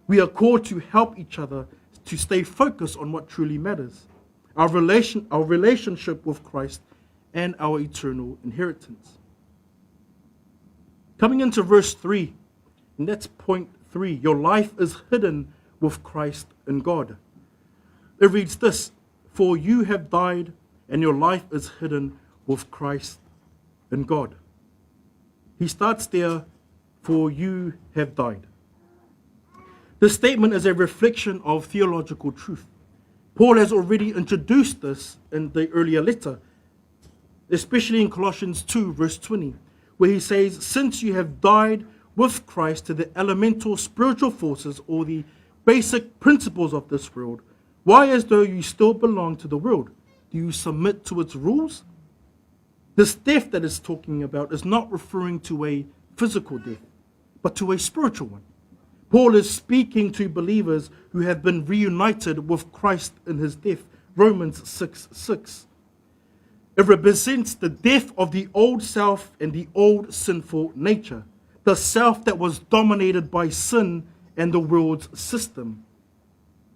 we are called to help each other to stay focused on what truly matters, our relationship with Christ and our eternal inheritance. Coming into verse 3, and that's point 3, your life is hidden with Christ in God. It reads this, for you have died and your life is hidden with Christ in God. He starts there, for you have died. This statement is a reflection of theological truth. Paul has already introduced this in the earlier letter, especially in Colossians 2, verse 20, where he says, since you have died with Christ to the elemental spiritual forces or the basic principles of this world, why, as though you still belong to the world, do you submit to its rules? This death that it's talking about is not referring to a physical death, but to a spiritual one. Paul is speaking to believers who have been reunited with Christ in his death. Romans 6:6. It represents the death of the old self and the old sinful nature, the self that was dominated by sin and the world's system.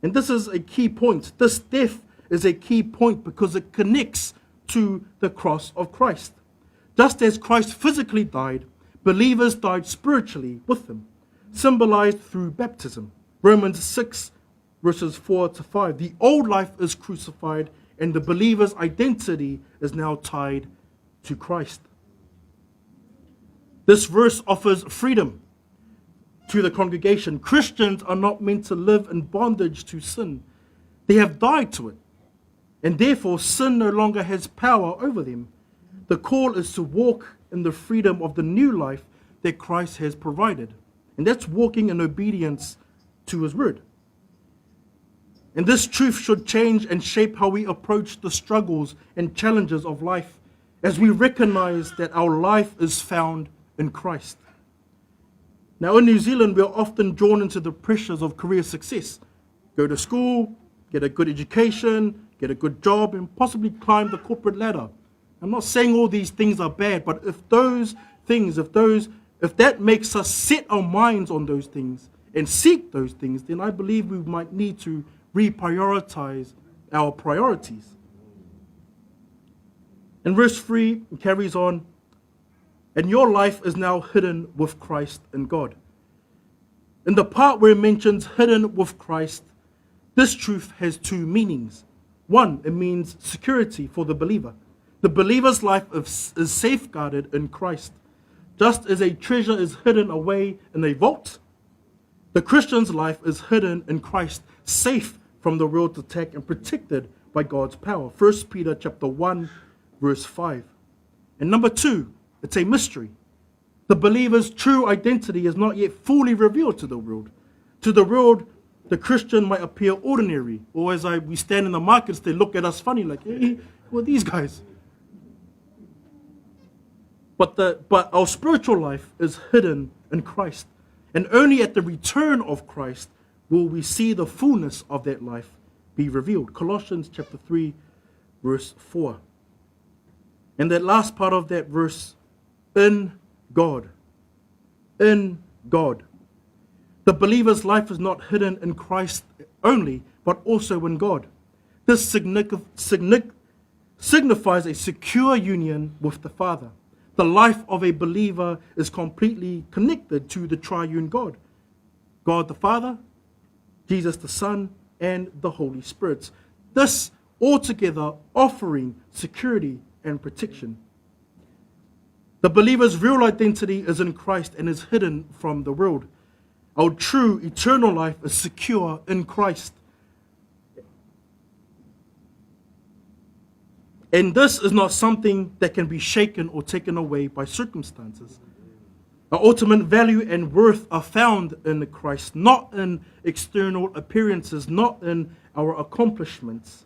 And this is a key point. This death is a key point because it connects to the cross of Christ. Just as Christ physically died, believers died spiritually with him, symbolized through baptism. Romans 6, verses 4 to 5. The old life is crucified and the believer's identity is now tied to Christ. This verse offers freedom to the congregation. Christians are not meant to live in bondage to sin. They have died to it, and therefore sin no longer has power over them. The call is to walk in the freedom of the new life that Christ has provided, and that's walking in obedience to his word. And this truth should change and shape how we approach the struggles and challenges of life as we recognize that our life is found in Christ. Now in New Zealand, we are often drawn into the pressures of career success. Go to school, get a good education, get a good job, and possibly climb the corporate ladder. I'm not saying all these things are bad, but if that makes us set our minds on those things and seek those things, then I believe we might need to reprioritize our priorities. And verse 3 carries on, and your life is now hidden with Christ in God. In the part where it mentions hidden with Christ, this truth has two meanings. One, it means security for the believer. The believer's life is safeguarded in Christ. Just as a treasure is hidden away in a vault, the Christian's life is hidden in Christ, safe from the world's attack and protected by God's power. 1 Peter chapter 1, verse 5. And number 2, it's a mystery. The believer's true identity is not yet fully revealed to the world. To the world, the Christian might appear ordinary, or as we stand in the markets, they look at us funny, like, hey, who are these guys? But our spiritual life is hidden in Christ. And only at the return of Christ will we see the fullness of that life be revealed. Colossians chapter 3, verse 4. And that last part of that verse, in God. In God. The believer's life is not hidden in Christ only, but also in God. This signifies a secure union with the Father. The life of a believer is completely connected to the triune God. God the Father, Jesus the Son, and the Holy Spirit. This altogether offering security and protection. The believer's real identity is in Christ and is hidden from the world. Our true eternal life is secure in Christ. And this is not something that can be shaken or taken away by circumstances. Our ultimate value and worth are found in Christ, not in external appearances, not in our accomplishments.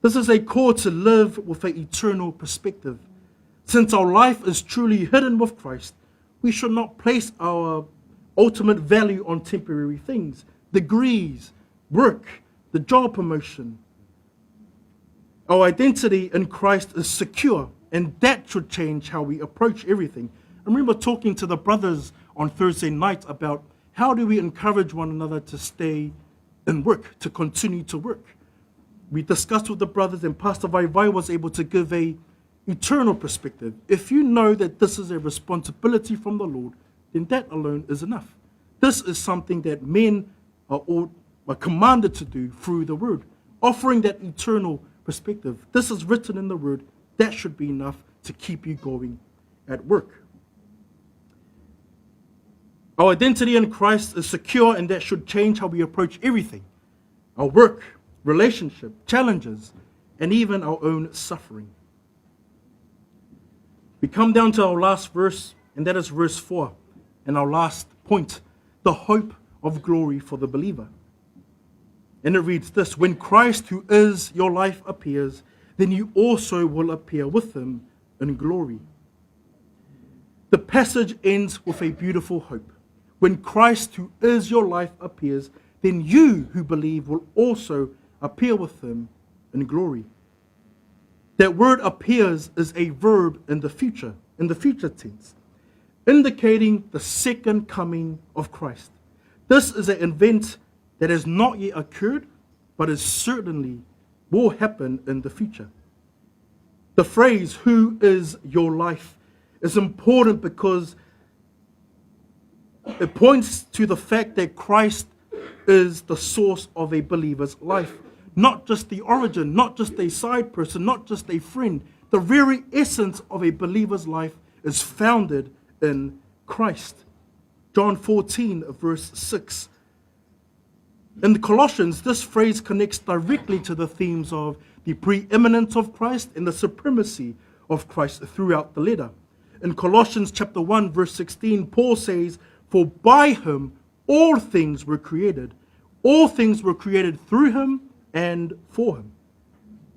This is a call to live with an eternal perspective. Since our life is truly hidden with Christ, we should not place our ultimate value on temporary things, degrees, work, the job promotion, Our identity in Christ is secure, and that should change how we approach everything. I remember talking to the brothers on Thursday night about how do we encourage one another to stay in work, to continue to work. We discussed with the brothers, and Pastor Vaivai was able to give a eternal perspective. If you know that this is a responsibility from the Lord, then that alone is enough. This is something that men are commanded to do through the word, offering that eternal perspective. This is written in the word. That should be enough to keep you going at work. Our identity in Christ is secure, and that should change how we approach everything. Our work, relationship, challenges, and even our own suffering. We come down to our last verse, and that is verse 4, and our last point, the hope of glory for the believer. And it reads this: when Christ, who is your life, appears, then you also will appear with him in glory. The passage ends with a beautiful hope. When Christ, who is your life, appears, then you who believe will also appear with him in glory. That word appears is a verb in the future tense, indicating the second coming of Christ. This is an event that has not yet occurred, but is certainly will happen in the future. The phrase, who is your life, is important because it points to the fact that Christ is the source of a believer's life. Not just the origin, not just a side person, not just a friend. The very essence of a believer's life is founded in Christ. John 14, verse 6. In the Colossians, this phrase connects directly to the themes of the preeminence of Christ and the supremacy of Christ throughout the letter. In Colossians chapter 1, verse 16, Paul says, "For by him all things were created. All things were created through him and for him."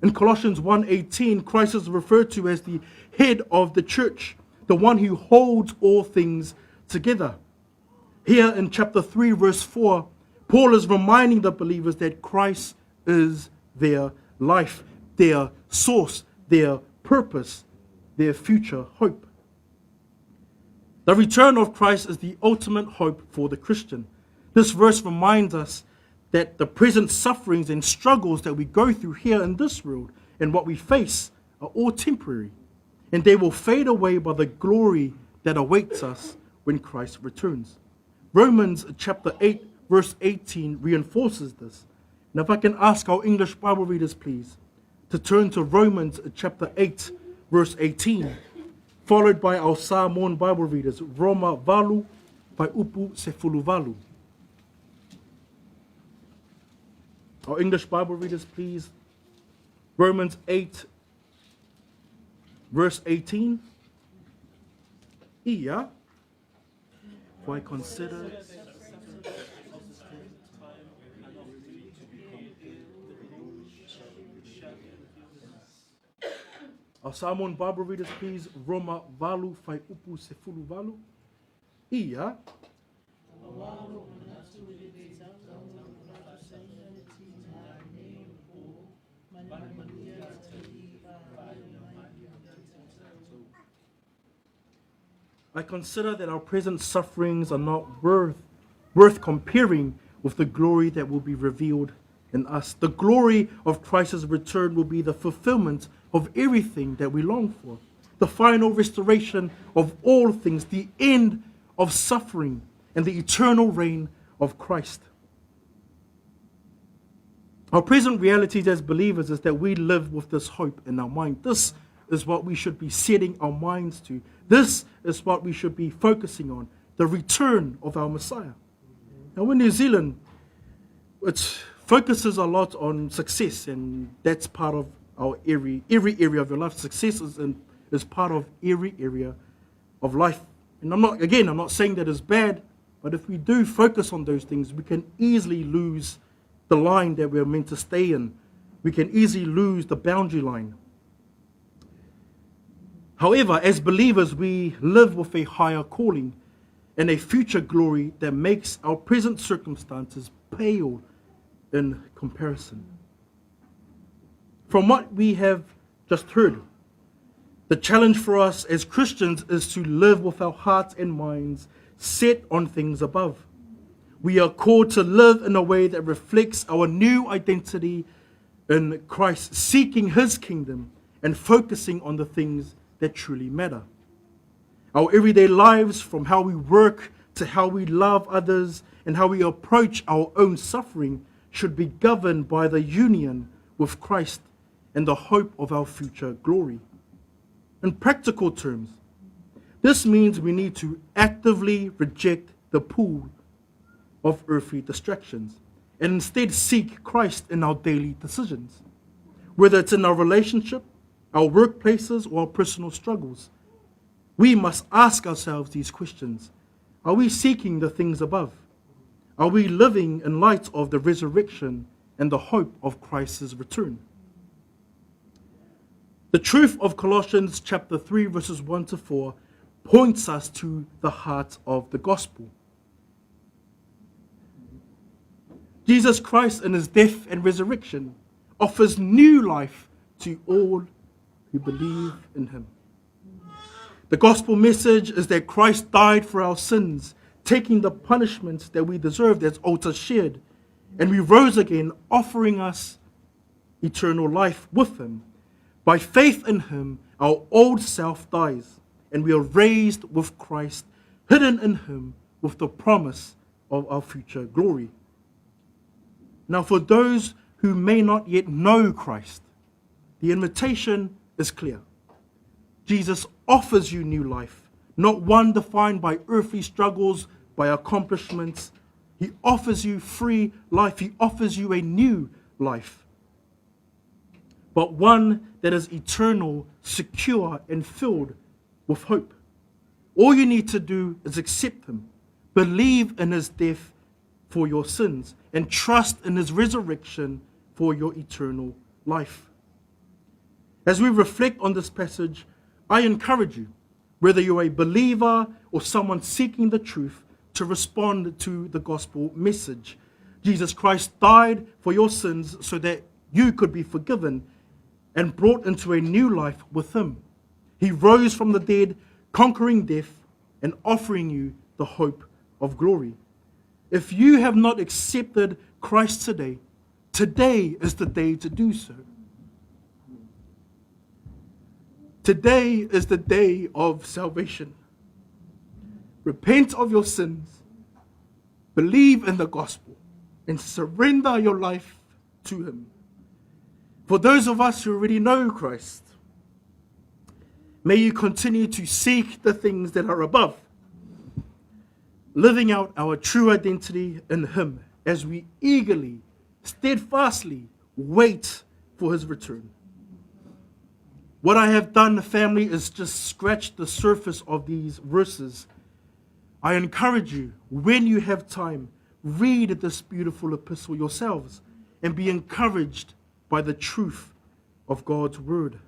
In Colossians 1:18, Christ is referred to as the head of the church, the one who holds all things together. Here in chapter 3, verse 4, Paul is reminding the believers that Christ is their life, their source, their purpose, their future hope. The return of Christ is the ultimate hope for the Christian. This verse reminds us that the present sufferings and struggles that we go through here in this world and what we face are all temporary, and they will fade away by the glory that awaits us when Christ returns. Romans chapter 8, verse 18 reinforces this. And if I can ask our English Bible readers, please, to turn to Romans chapter 8, verse 18, followed by our Samoan Bible readers, Roma valu pai upu se fulu valu. Our English Bible readers, please. Romans 8, verse 18. Ia, for I consider our Samoan Bible readers, please. Roma valu fai upu se fulu valu. Ia, I consider that our present sufferings are not worth comparing with the glory that will be revealed in us. The glory of Christ's return will be the fulfillment of everything that we long for, the final restoration of all things, the end of suffering, and the eternal reign of Christ. Our present reality as believers is that we live with this hope in our mind. This is what we should be setting our minds to. This is what we should be focusing on, the return of our Messiah. Now in New Zealand, it focuses a lot on success, and that's part of our every area of your life. Success is part of every area of life. And I'm not saying that it's bad, but if we do focus on those things, we can easily lose the line that we're meant to stay in. We can easily lose the boundary line. However, as believers, we live with a higher calling and a future glory that makes our present circumstances pale in comparison. From what we have just heard, the challenge for us as Christians is to live with our hearts and minds set on things above. We are called to live in a way that reflects our new identity in Christ, seeking his kingdom and focusing on the things that truly matter. Our everyday lives, from how we work to how we love others and how we approach our own suffering, should be governed by the union with Christ and the hope of our future glory. In practical terms, this means we need to actively reject the pull of earthly distractions and instead seek Christ in our daily decisions, whether it's in our relationship, our workplaces, or our personal struggles. We must ask ourselves these questions. Are we seeking the things above? Are we living in light of the resurrection and the hope of Christ's return? The truth of Colossians chapter 3 verses 1 to 4 points us to the heart of the gospel. Jesus Christ in his death and resurrection offers new life to all who believe in him. The gospel message is that Christ died for our sins, taking the punishment that we deserved as Taufa shared, and we rose again, offering us eternal life with him. By faith in him, our old self dies, and we are raised with Christ, hidden in him with the promise of our future glory. Now, for those who may not yet know Christ, the invitation is clear. Jesus offers you new life, not one defined by earthly struggles, by accomplishments. He offers you free life. He offers you a new life, but one that is eternal, secure, and filled with hope. All you need to do is accept him, believe in his death for your sins, and trust in his resurrection for your eternal life. As we reflect on this passage, I encourage you, whether you're a believer or someone seeking the truth, to respond to the gospel message. Jesus Christ died for your sins so that you could be forgiven and brought into a new life with him. He rose from the dead, conquering death and offering you the hope of glory. If you have not accepted Christ today, today is the day to do so. Today is the day of salvation. Repent of your sins, believe in the gospel, and surrender your life to him. For those of us who already know Christ, may you continue to seek the things that are above, living out our true identity in him as we eagerly, steadfastly wait for his return. What I have done, family, is just scratch the surface of these verses. I encourage you, when you have time, read this beautiful epistle yourselves and be encouraged by the truth of God's word.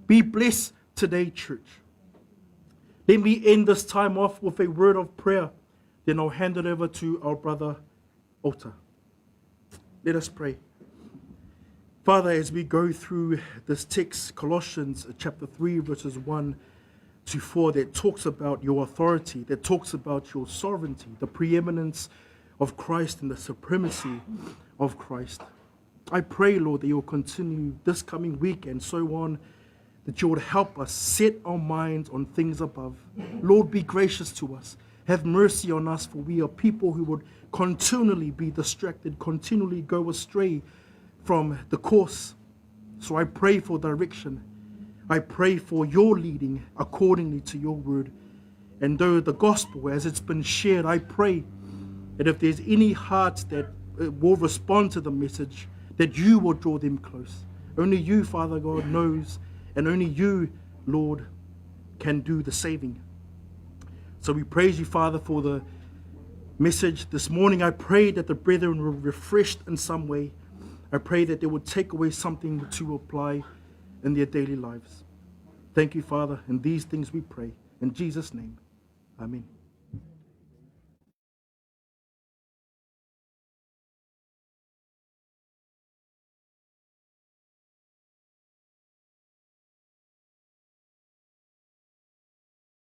Be blessed today, church. Let me end this time off with a word of prayer. Then I'll hand it over to our brother, Taufa. Let us pray. Father, as we go through this text, Colossians chapter 3, verses 1 to 4, that talks about your authority, that talks about your sovereignty, the preeminence of Christ and the supremacy of Christ. I pray, Lord, that you'll continue this coming week and so on, that you would help us set our minds on things above. Lord, be gracious to us. Have mercy on us, for we are people who would continually be distracted, continually go astray from the course. So I pray for direction. I pray for your leading accordingly to your word. And though the gospel, as it's been shared, I pray that if there's any hearts that will respond to the message, that you will draw them close. Only you, Father God, knows, and only you, Lord, can do the saving. So we praise you, Father, for the message this morning. I pray that the brethren were refreshed in some way. I pray that they would take away something to apply in their daily lives. Thank you, Father. In these things we pray. In Jesus' name, amen.